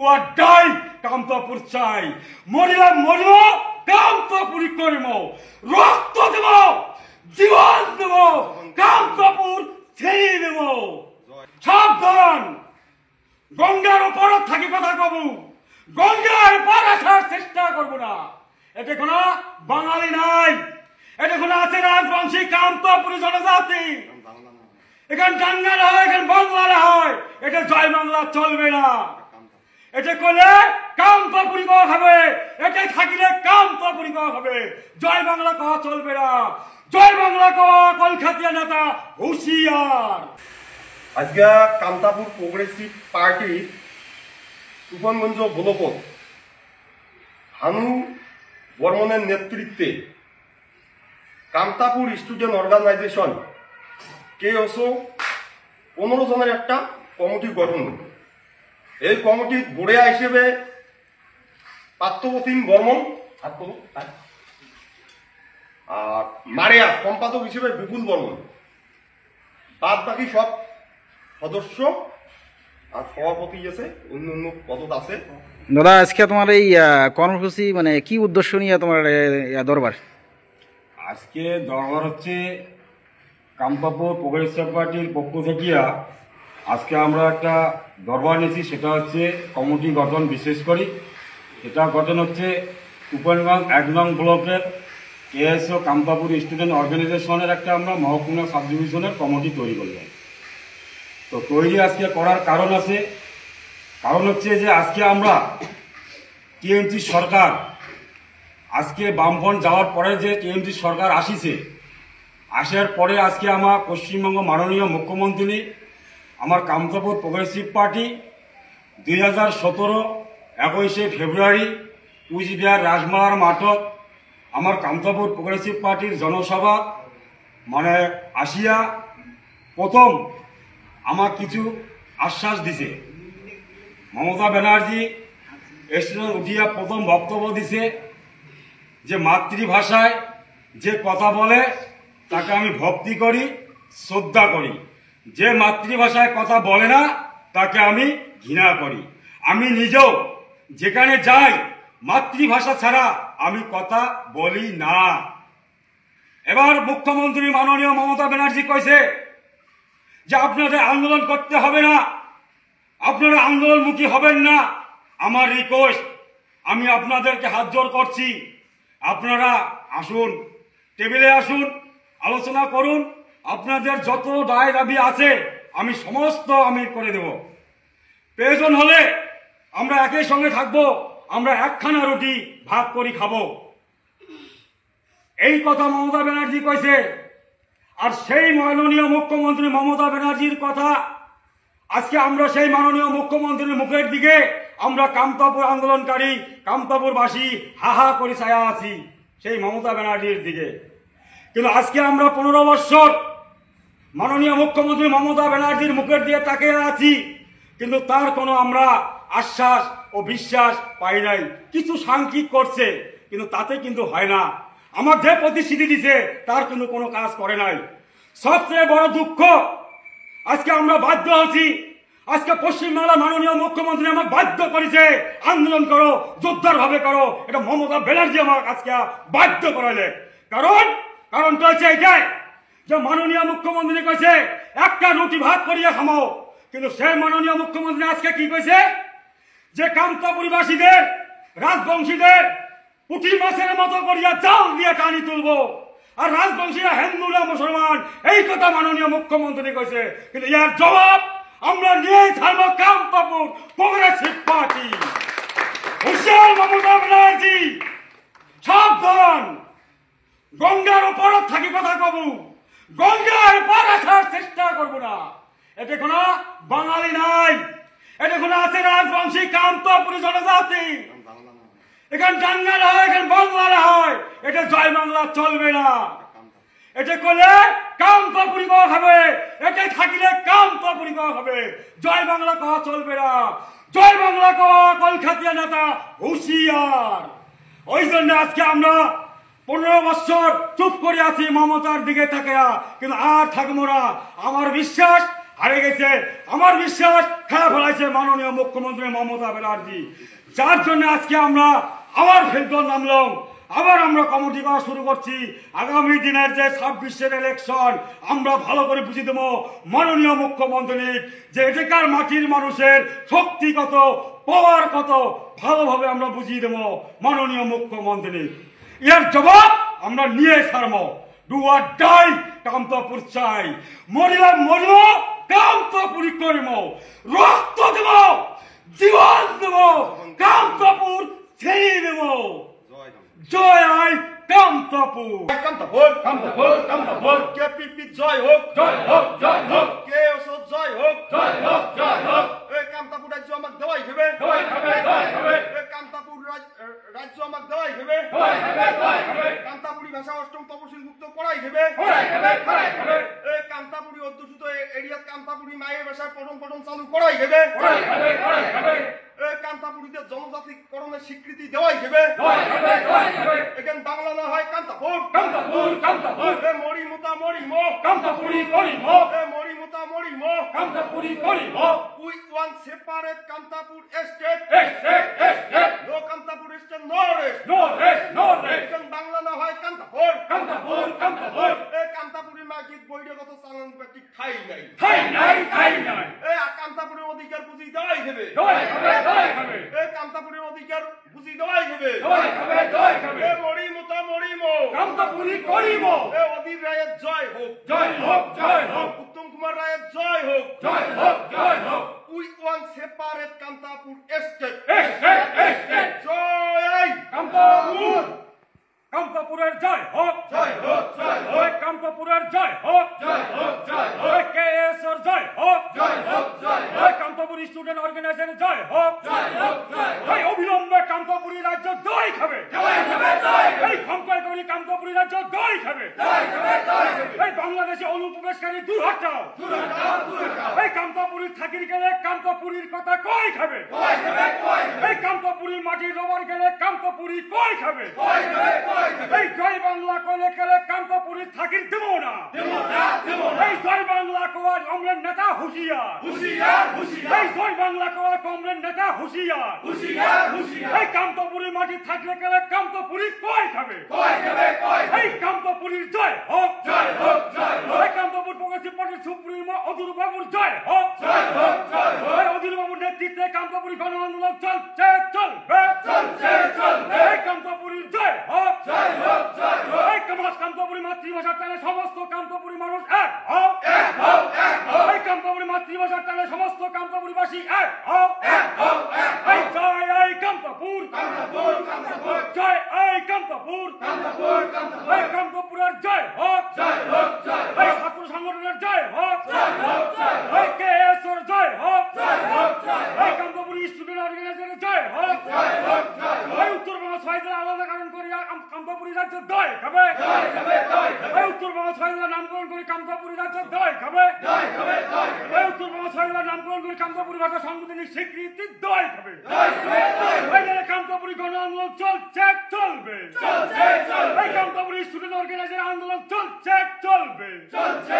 ওয়াডাই কামতাপুর চাই, মরিলে মরিব, কামতাপুরি করিব, রক্ত দেব, জীবন দেব, কামতাপুর ছেড়ে দেব। সাবধান, গঙ্গার উপর থাকি কথা কব, গঙ্গার পার আসার চেষ্টা করব না। এটা কোনো বাঙালি নাই, এটা কোনো আছে রাজবংশী কামতাপুরি জনজাতি। এখানে টাঙ্গাল হয়, এখানে বাংলা হয়, এটা জয় বাংলা চলবে না। এটা করলে কামতাপুরি কওয়া হবে, এটাই থাকিলে কামতাপুরি কওয়া হবে, জয় বাংলা কওয়া চলবে না। জয় বাংলা কওয়া কলকাতিয়া নেতা হুঁশিয়ার। আজকে কামতাপুর প্রোগ্রেসিভ পার্টি তুফানগঞ্জ গোলপথ হানু বর্মনের নেতৃত্বে কামতাপুর স্টুডেন্ট অর্গানাইজেশন KSO 15 জনের একটা কমিটি গঠন। এই কমিটির বোর্ডিয়া হিসেবে পার্থপ্রতিম বর্মন আর মারিয়া সম্পাদক হিসেবে বিপুল বর্মন, বাদ বাকি সব সদস্য আর সভাপতি আছে, অন্য অন্য পদ আছে। দাদা, আজকে তোমার এই কর্মসূচি মানে কি উদ্দেশ্য নিয়ে তোমার দরবার? আজকে দরবার হচ্ছে কামতাপুর প্রোগ্রেসিভ পার্টির পক্ষ থেকে আজকে আমরা একটা দরবার নিয়েছি, সেটা হচ্ছে কমিটি গঠন বিশেষ করি। এটা গঠন হচ্ছে তুফানগঞ্জ 1 নং ব্লকের KSO কামতাপুর স্টুডেন্ট অর্গানাইজেশনের একটা আমরা মহকুমা সাব ডিভিশনের কমিটি তৈরি করলাম। তো তৈরি আজকে করার কারণ আছে, কারণ হচ্ছে যে আজকে আমরা TMC সরকার, আজকে বামফ্রন্ট যাওয়ার পরে যে TMC সরকার আসিছে, আসার পরে আজকে আমার পশ্চিমবঙ্গ মাননীয় মুখ্যমন্ত্রী আমার কামতাপুর প্রোগ্রেসিভ পার্টি 2017 21 ফেব্রুয়ারি কুচবিহার রাজমালার মাঠত আমার কামতাপুর প্রোগ্রেসিভ পার্টির জনসভা মানে আসিয়া প্রথম আমার কিছু আশ্বাস দিছে। মমতা ব্যানার্জি স্টেশনে উঠিয়া প্রথম বক্তব্য দিছে যে মাতৃভাষায় যে কথা বলে তাকে আমি ভক্তি করি, শ্রদ্ধা করি, যে মাতৃভাষায় কথা বলে না তাকে আমি ঘৃণা করি। আমি নিজেও যেখানে যাই মাতৃভাষা ছাড়া আমি কথা বলি না। এবার মুখ্যমন্ত্রী মাননীয় মমতা ব্যানার্জি কইছে যে আপনাদের আন্দোলন করতে হবে না, আপনারা আন্দোলনমুখী হবেন না। আমার রিকোয়েস্ট, আমি আপনাদেরকে হাত জোড় করছি, আপনারা আসুন, টেবিলে আসুন, আলোচনা করুন, আপনাদের যত দায় দাবি আছে আমি সমস্ত আমি করে দেব। প্রয়োজন হলে আমরা একই সঙ্গে থাকবো, আমরা একখানা রুটি ভাগ করি খাবো। এই কথা মমতা ব্যানার্জি কইছে। আর সেই মাননীয় মুখ্যমন্ত্রী মমতা ব্যানার্জির কথা আজকে আমরা সেই মাননীয় মুখ্যমন্ত্রীর মুখের দিকে আমরা কামতাপুর আন্দোলনকারী কামতাপুরবাসী হাহা করে ছায়া আছি সেই মমতা ব্যানার্জির দিকে। কিন্তু আজকে আমরা 15 বছর মাননীয় মুখ্যমন্ত্রী মমতা ব্যানার্জির মুখের দিয়ে তাকিয়ে আছি, কিন্তু তার কোনো আমরা আশ্বাস ও বিশ্বাস পাই নাই। কিছু সাংখ্যিক করছে, কিন্তু তাতে কিন্তু হয় না। আমার যে প্রতিশ্রুতি দিছে তার কিন্তু কোনো কাজ করে নাই। সবচেয়ে বড় দুঃখ, আজকে আমরা বাধ্য হচ্ছি, আজকে পশ্চিমবাংলার মাননীয় মুখ্যমন্ত্রী আমাকে বাধ্য করেছে আন্দোলন করো, জোরদার ভাবে করো। এটা মমতা ব্যানার্জি আমার আজকে বাধ্য করালে। কারণটা হচ্ছে এটাই যে মাননীয় মুখ্যমন্ত্রী কইছে একটা রুটি ভাত করিয়া খামাও, কিন্তু সেই মাননীয় মুখ্যমন্ত্রী আজকে কি কইছে যে কামতাপুরবাসীদের রাজবংশীদের পুঁটি মাছের মতো করিয়া জাল দিয়ে টানি তুলবো, আর রাজবংশীরা হিন্দুরা মুসলমান, এই কথা মাননীয় মুখ্যমন্ত্রী কইছে। কিন্তু ইয়ার জবাব আমরা নিয়ে ছাড়বো কামতাপুর প্রোগ্রেসিভ পার্টি। হুঁশিয়ার মমতা ব্যানার্জি, সাবধান, গঙ্গার উপর থাকি কথা কব, গঙ্গার পার আসার চেষ্টা করবো না। এটা কোনো বাঙালি নাই, এটা কোনো আছে রাজবংশী কামতাপুরি জনজাতি। এখানে টাঙ্গাল হয়, এখানে বাংলা হয়, এটা জয় বাংলা চলবে না। এটা করলে কামতাপুরি কওয়া হবে, এটাই থাকিলে কামতাপুরি কওয়া হবে, জয় বাংলা কওয়া চলবে না। জয় বাংলা কওয়া কলকাতিয়া নেতা হুঁশিয়ার। ওই জন্য আজকে আমরা 15 বছর চুপ করে আছি মমতার দিকে তাকিয়া, কিন্তু আর থাকবো না। আমার বিশ্বাস হারে গেছে। আমার বিশ্বাস খেলা ফেলাইছে মাননীয় মুখ্যমন্ত্রী মমতা ব্যানার্জি, যার জন্য আজকে আমরা আবার ফিল্ডে নামলাম, আবার আমরা কমিটি করা শুরু করছি। আগামী দিনের যে 26-এর ইলেকশন আমরা ভালো করে বুঝিয়ে দেবো মাননীয় মুখ্যমন্ত্রী যে এটাকার মাটির মানুষের শক্তি কত, পাওয়ার কত, ভালোভাবে আমরা বুঝিয়ে দেবো মাননীয় মুখ্যমন্ত্রী। এর জবাব আমরা নিয়ে ছাড়বো। ডু আর ডাই, কামতাপুর চাই, মরিলে মরিব, কামতাপুরি করিব, রক্ত দেব, জীবন দেব, কামতাপুর ছেড়ে দেব। জয় আই কামতাপুর, কামতাপুর কামতাপুর, কামতাপুর, কেপিপি জয় হোক, জয় হোক, জয় হোক, কেওসো জয় হোক, জয় হোক, জয় হোক। এই কামতাপুর রাজ্য আমাকে দেওয়াই হবে, জয় হবে, জয় হবে, এই কামতাপুর রাজ্য আমাকে দেওয়াই হবে, জয় হবে, জয় হবে, কামতাপুরি ভাষা অষ্টম তপশিল মুক্ত করাই হবে, জয় হবে, জয় হবে, এই কামতাপুরি অধ্যুষিত এরিয়া কামতাপুরি মায়ের ভাষায় পঠন চালু করাই হবে, জয় হবে, জয় হবে, এই কামতাপুরিতে জনজাতিকরণের স্বীকৃতি দেওয়াই হবে, জয় হবে, জয় হবে, এখানে বাংলা না হয় কামতাপুর, কামতাপুর, কামতাপুর, এ মরি মুতা মরি মো, কামতাপুরি করিব, এ মরি মুতা মরি মো, কামতাপুরি করিব, we want separate Kamtapur state, state, state, no Kamtapur state no rest, no rest, no rest, এখানে বাংলা না হয় কামতাপুর, কামতাপুর, কামতাপুর, এ কামতাপুরি মার্কেট বৈঠকগত সাংবাদিক ঠাই নাই, ঠাই নাই, ঠাই নাই, এ কামতাপুরের অধিকার বুঝি দেওয়াই হবে, জয় হবে, জয় হবে, এ কামতাপুরের অধিকার বুঝি দেওয়াই হবে, জয় হবে, জয় হবে, এ মরি মুতা মরি মো, কামতাপুরি করিব, এ অধীর রায়ের জয় হোক, জয় হোক, জয় হোক, উত্তম কুমার রায়ের জয় হোক, জয় হোক, জয় হোক, we want separate Kamtapur state, state, state, জয় কামতাপুর, কামতাপুরের জয় হোক, জয় হোক, জয় হোক, কামতাপুরের জয় হোক, জয় হোক, জয় হোক, কেএসর জয় হোক, জয় হোক, জয় হোক, কামতাপুর স্টুডেন্ট অর্গানাইজেশন জয় হোক, জয় হোক, জয় হোক, অবিলম্বে কামতাপুরি রাজ্য জয় খাবে, জয় খাবে, জয় খাবে, এই ক্ষমতায় করি কামতাপুরি রাজ্য জয় খাবে, জয় খাবে, জয় খাবে, এই বাংলাদেশে অনুপ্রবেশকারী দূর হটাও, দূর হটাও, দূর হটাও, এই কামতাপুরি থাকির গেলে কামতাপুরির কথা কই খাবে, কই খাবে, কই খাবে, এই কামতাপুরির মাটির রবার গেলে কামতাপুরি কই খাবে, কই খাবে, কই খাবে, এই জয় বাংলা কইলে গেলে কামতাপুরি থাকির দেব না, দেব না, দেব না, এই জয় বাংলা কোয়া কমরেড নেতা হুঁশিয়ার, হুঁশিয়ার, হুঁশিয়ার, এই জয় বাংলা কোয়া কমরেড নেতা হুঁশিয়ার, হুঁশিয়ার, হুঁশিয়ার, এই কামতাপুরি মাটি থাকলে গেলে কামতাপুরি কই খাবে, কই খাবে, কই খাবে, এই কামতাপুরির জয় হোক, জয় হোক, জয় হোক, এই কামতাপুর প্রগতি পার্টির সুপ্রিমো অদূর বাবুর জয় হোক, জয় হোক, জয় হোক, এই অদূর বাবুর নেতৃত্বে কামতাপুরি গণ আন্দোলন চলছে, চলবে, চলছে, চলবে, এই কামতাপুরির জয় হোক, জয় হোক, জয় হোক, এই কামতাপুরি মাতৃভাষার টানে সমস্ত কামতাপুরি মানুষ এক হোক, এক হোক, এক হোক, এই কামতাপুরি মাতৃভাষার টানে সমস্ত কামতাপুরিবাসী এক হোক, এক হোক, এক হোক, এই জয় এই কামতাপুর, কামতাপুর, কামতাপুর, জয় এই কামতাপুর, কামতাপুর, কামতাপুর, এই কামতাপুরের জয় হোক, জয় হোক, জয় হোক, এই ছাত্র সংগঠনের জয় হোক, জয় হোক, জয় হোক, এই কেএসর জয় হোক, জয় হোক, জয় হোক, এই কামতাপুরি স্টুডেন্ট অর্গানাইজেশনের জয় হোক, জয় হোক, জয় হোক, এই উত্তরবঙ্গ ছয়জেলা আলাদা কারণ করি কামতাপুরি রাজ্য জয় খাবে, জয় খাবে, জয় খাবে, এই উত্তরবঙ্গ ছয়জেলা নামকরণ করি কামতাপুরি রাজ্য জয় খাবে, জয় খাবে, জয় খাবে, এই উত্তরবঙ্গ ছয়জেলা নামকরণ করি কামতাপুরি ভাষা সাংবিধানিক স্বীকৃতি জয় খাবে, জয় খাবে, জয় খাবে, এই কামতাপুরি গণ আন্দোলন চলছে, চলবে, চলছে, চলবে, এই কামতাপুরি স্টুডেন্ট অর্গানাইজেশন আন্দোলন চলছে, চলবে, চলছে,